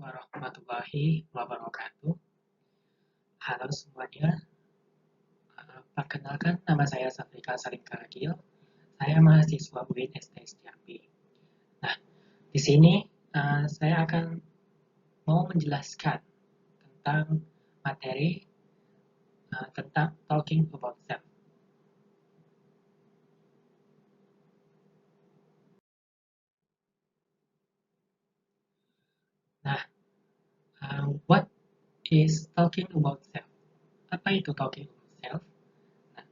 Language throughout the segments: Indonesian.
warahmatullahi wabarakatuh. Halo semuanya, perkenalkan nama saya Safrika Salim Karagil. Saya mahasiswa UIN STS Jambi. Nah, di sini saya akan mau menjelaskan tentang materi tentang talking about self. Nah, what is talking about self? Apa itu talking about self? Nah,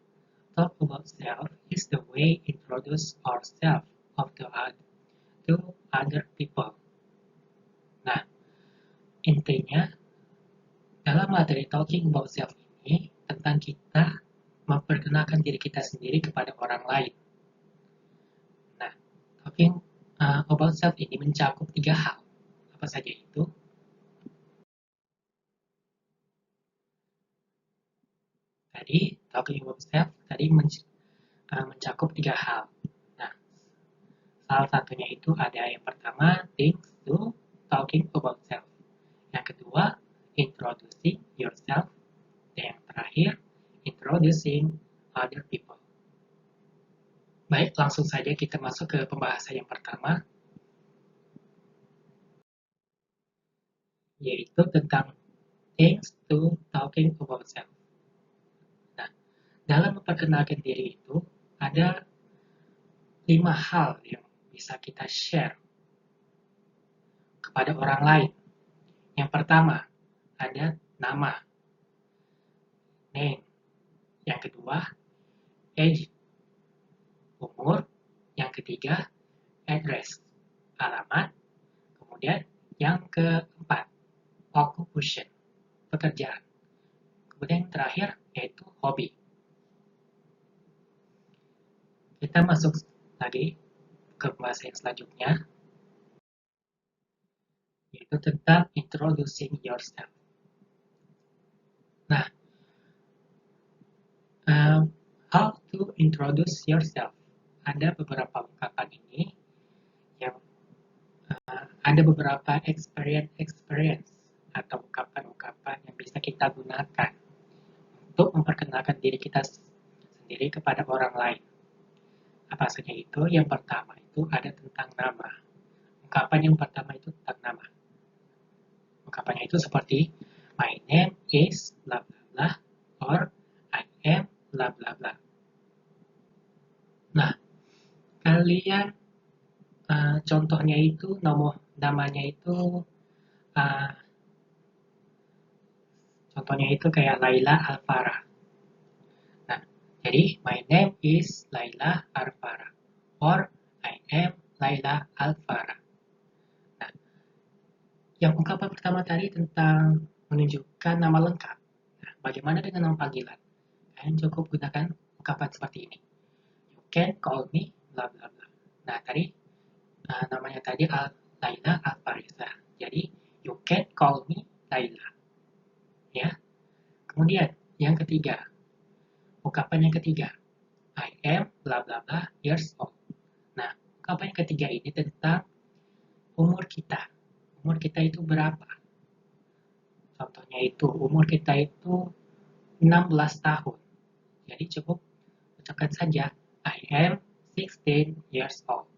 talk about self is the way introduce ourselves to other people. Nah, intinya dalam materi talking about self ini tentang kita memperkenalkan diri kita sendiri kepada orang lain. Nah, talking about self ini mencakup 3 hal. Apa saja itu? Tadi, talking about self tadi mencakup 3 hal. Nah, salah satunya itu ada yang pertama, things to talking about self. Yang kedua, introducing yourself. Dan yang terakhir, introducing other people. Baik, langsung saja kita masuk ke pembahasan yang pertama, yaitu tentang things to talking about self. Nah, dalam memperkenalkan diri itu, ada 5 hal yang bisa kita share kepada orang lain. Yang pertama, ada nama, name. Yang kedua, age, umur. Yang ketiga, address, alamat. Kemudian yang keempat, occupation, pekerjaan. Kemudian yang terakhir, yaitu hobi. Kita masuk lagi ke pembahasan selanjutnya, yaitu tentang introducing yourself. Nah, how to introduce yourself. Ada beberapa ungkapan ini yang ada beberapa experience atau ungkapan-ungkapan yang bisa kita gunakan untuk memperkenalkan diri kita sendiri kepada orang lain. Apa saja itu? Yang pertama itu ada tentang nama. Ungkapan yang pertama itu tentang nama. Ungkapannya itu seperti my name is bla bla bla or I am bla bla bla. Nah, kalian contohnya itu namanya itu contohnya itu kayak Laila Alfara. Nah, jadi my name is Laila Alfara or I am Laila Alfara. Nah, yang ungkapan pertama tadi tentang menunjukkan nama lengkap. Nah, bagaimana dengan nama panggilan? Kalian cukup gunakan ungkapan seperti ini. You can call me bla bla bla. Nah, tadi namanya tadi Laila Alfariza. Jadi, you can call me Laila. Ya. Kemudian, yang ketiga. Ungkapan yang ketiga. I am bla bla bla years old. Nah, ungkapan yang ketiga ini tentang umur kita. Umur kita itu berapa? Contohnya itu, umur kita itu 16 tahun. Jadi cukup ucapkan saja, I am 16 years old.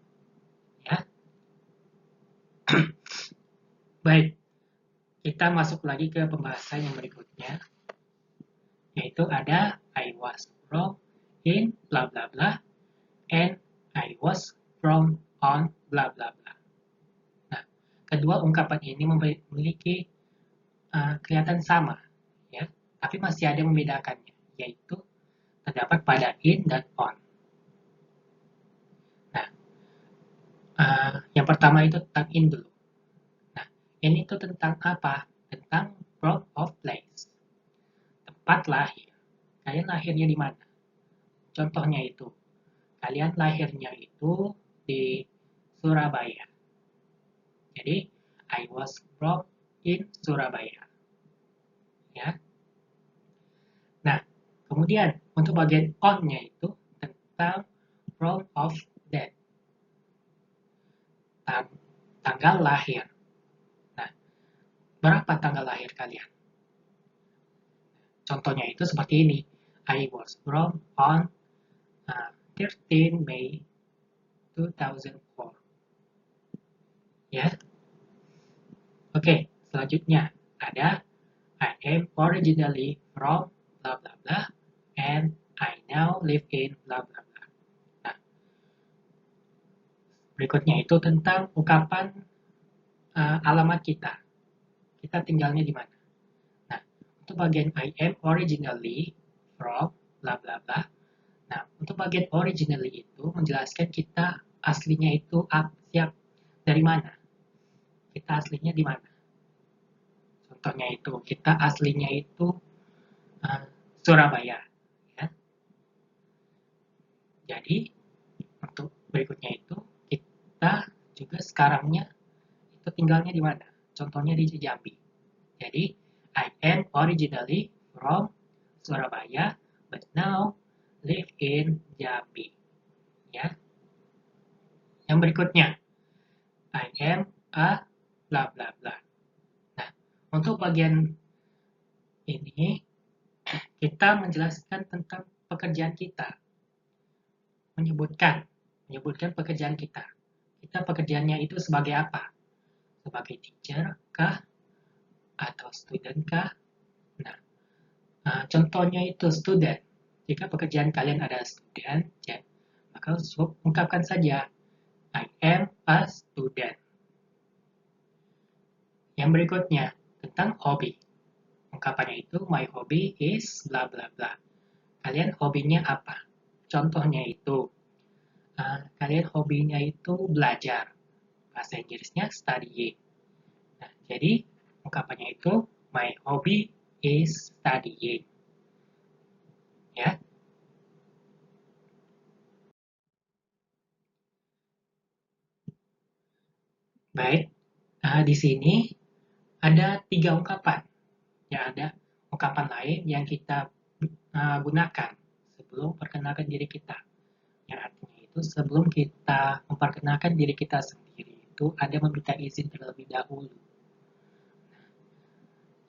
Ya. Baik, kita masuk lagi ke pembahasan yang berikutnya, yaitu ada I was from in bla bla bla and I was from on bla bla bla. Nah, kedua ungkapan ini memiliki kelihatan sama, ya, tapi masih ada yang membedakannya, yaitu terdapat pada in dan on. Nah, yang pertama itu tentang in dulu. Nah, in itu tentang apa? Tentang from of place, tempat lahir. Kalian lahirnya di mana? Contohnya itu, kalian lahirnya itu di Surabaya. Jadi, I was from in Surabaya. Ya. Nah, kemudian untuk bagian on-nya itu tentang from of death, tanggal lahir. Nah, berapa tanggal lahir kalian? Contohnya itu seperti ini. I was born on 13 May 2004. Ya. Oke, selanjutnya ada I am originally from blah blah blah and I now live in blah blah blah. Nah, berikutnya itu tentang ungkapan alamat kita. Kita tinggalnya di mana? Nah, untuk bagian I am originally from bla bla bla. Nah, untuk bagian originally itu menjelaskan kita aslinya itu siap dari mana? Kita aslinya di mana? Contohnya itu, kita aslinya itu uh, Surabaya. Ya. Jadi, untuk berikutnya itu, kita juga sekarangnya itu tinggalnya di mana? Contohnya di Jambi. Jadi, I am originally from Surabaya, but now live in Jambi. Ya. Yang berikutnya, I am a bla bla bla. Nah, untuk bagian ini kita menjelaskan tentang pekerjaan kita, menyebutkan pekerjaan kita. Kita pekerjaannya itu sebagai apa? Sebagai teacher kah? Atau student kah? Nah, contohnya itu student. Jika pekerjaan kalian ada student, ya, maka ungkapkan saja I am a student. Yang berikutnya, tentang hobi. Ungkapannya itu, my hobby is bla bla bla. Kalian hobinya apa? Contohnya itu, kalian hobinya itu belajar. Bahasa Inggrisnya studying. Nah, jadi ungkapannya itu, my hobby is studying. Ya. Baik, di sini ada 3 ungkapan. Ya, ada ungkapan lain yang kita gunakan sebelum perkenalkan diri kita. Yang artinya itu sebelum kita memperkenalkan diri kita sendiri itu ada meminta izin terlebih dahulu.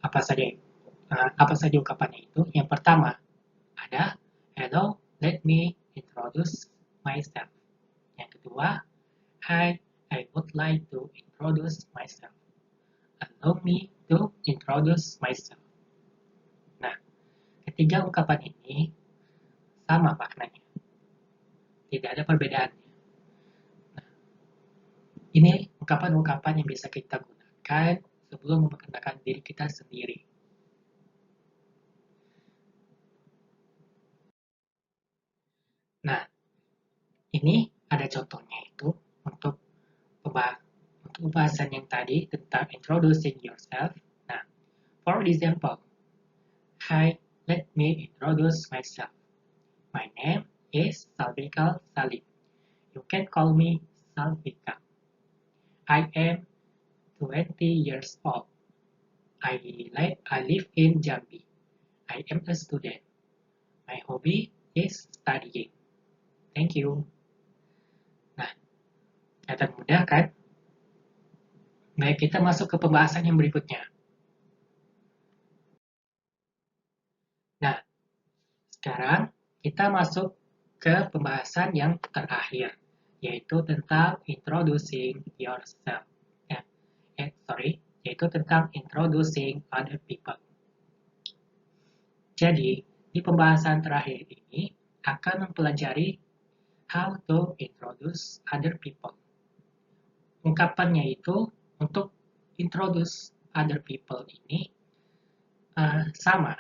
Apa saja ungkapannya itu? Yang pertama ada hello, let me introduce myself. Yang kedua, hi, I would like to introduce myself. Allow me to introduce myself. Nah, ketiga ungkapan ini sama maknanya. Tidak ada perbedaannya. Nah, ini ungkapan-ungkapan yang bisa kita gunakan sebelum memperkenalkan diri kita sendiri. Nah, ini ada contohnya itu untuk pembahasan yang tadi tentang introducing yourself. Nah, for example, hi, let me introduce myself. My name is Salvikal Salim. You can call me Salvika. I am 20 years old. I live in Jambi. I am a student. My hobby is studying. Thank you. Nah, kelihatan mudah kan? Baik, kita masuk ke pembahasan yang berikutnya. Nah, sekarang kita masuk ke pembahasan yang terakhir, yaitu tentang introducing yourself. Yaitu tentang introducing other people. Jadi, di pembahasan terakhir ini akan mempelajari how to introduce other people. Ungkapannya itu untuk introduce other people ini sama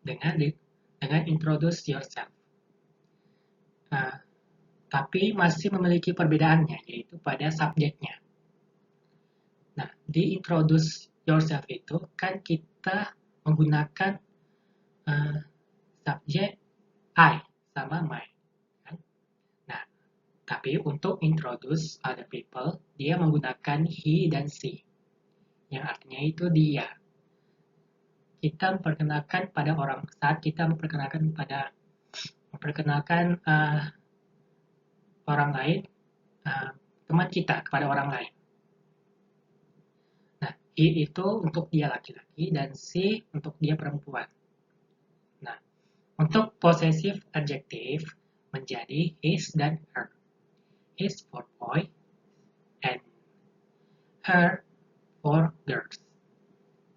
dengan introduce yourself. Tapi masih memiliki perbedaannya, yaitu pada subjeknya. Nah, di introduce yourself itu kan kita menggunakan subjek I sama my. Kan? Nah, tapi untuk introduce other people, dia menggunakan he dan she. Yang artinya itu dia. Kita memperkenalkan pada orang, saat kita memperkenalkan orang lain, teman kita kepada orang lain. Nah, I itu untuk dia laki-laki dan C untuk dia perempuan. Nah, untuk possessive adjective menjadi his dan her. His for boy and her for girls.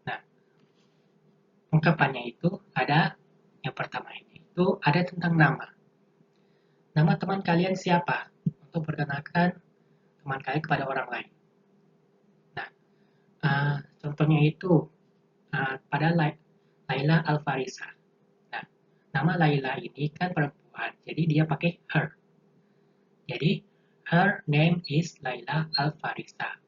Nah, ungkapannya itu ada yang pertama ini. Itu ada tentang nama. Nama teman kalian siapa? Untuk perkenalkan teman kalian kepada orang lain. Nah, contohnya itu pada Laila Alfarisa. Nah, nama Laila ini kan perempuan, jadi dia pakai her. Jadi, her name is Laila Alfarisa.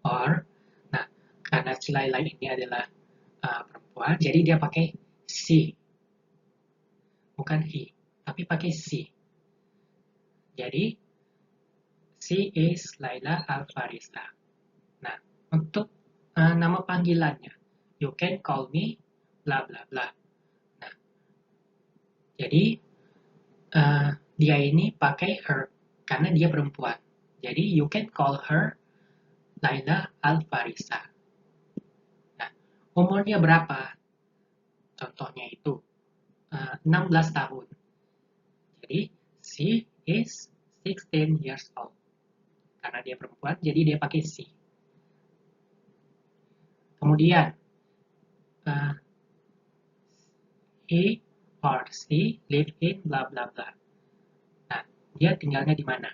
Or, nah, karena si Laila ini adalah perempuan, jadi dia pakai she. Bukan he, tapi pakai she. Jadi, she is Laila Alfarisa. Nah, untuk nama panggilannya, you can call me bla bla bla. Nah, jadi dia ini pakai her karena dia perempuan. Jadi you can call her Laila Alfarisa. Nah, umurnya berapa? Contohnya itu 16 tahun. Jadi she is 16 years old. Karena dia perempuan, jadi dia pakai she. Kemudian he or she live in bla bla bla. Nah, dia tinggalnya di mana?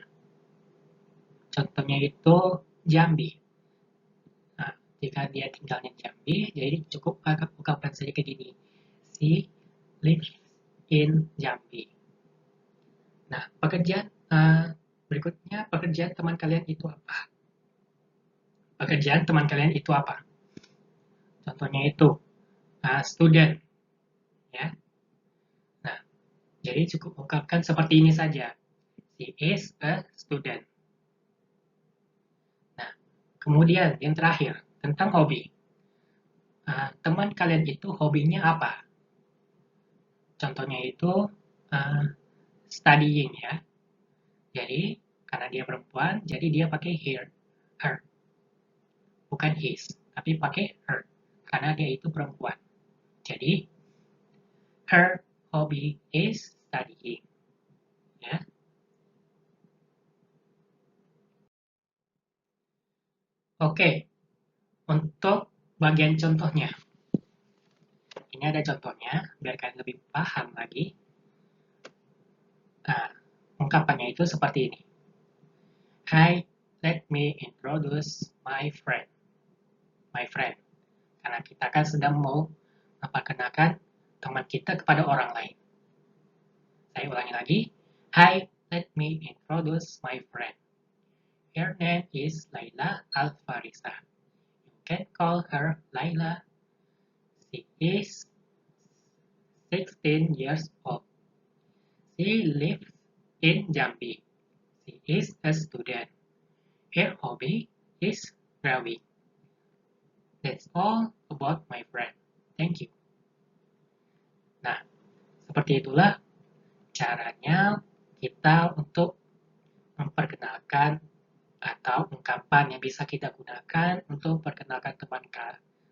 Contohnya itu Jambi. Nah, jika dia tinggalnya di Jambi, jadi cukup ungkapan saja kayak gini. She lives in Jambi. Nah, pekerjaan berikutnya, pekerjaan teman kalian itu apa? Pekerjaan teman kalian itu apa? Contohnya itu student, ya. Nah, jadi cukup ungkapkan seperti ini saja. She is a student. Nah, kemudian yang terakhir tentang hobi. Teman kalian itu hobinya apa? Contohnya itu studying, ya. Jadi karena dia perempuan, jadi dia pakai her, bukan his, tapi pakai her karena dia itu perempuan. Jadi her hobby is studying. Ya. Oke, untuk bagian contohnya. Ini ada contohnya, biar kalian lebih paham lagi. Ungkapannya itu seperti ini. Hi, let me introduce my friend. My friend. Karena kita kan sedang mau memperkenalkan teman kita kepada orang lain. Saya ulangi lagi. Hi, let me introduce my friend. Her name is Laila Alfarisa. You can call her Laila. She is 16 years old. She lives in Jambi. She is a student. Her hobby is drawing. That's all about my friend. Thank you. Nah, seperti itulah caranya kita untuk memperkenalkan atau ungkapan yang bisa kita gunakan untuk memperkenalkan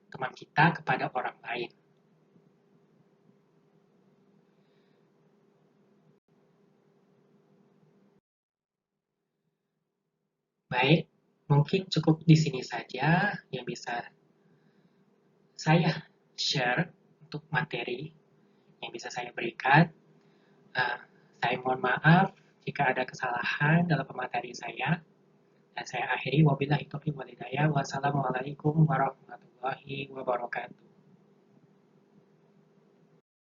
teman kita kepada orang lain. Baik, mungkin cukup di sini saja yang bisa saya share untuk materi yang bisa saya berikan. Saya mohon maaf jika ada kesalahan dalam pemateri saya. Dan saya akhiri wabillahi taufiq wal hidayah. Wassalamualaikum warahmatullahi wabarakatuh.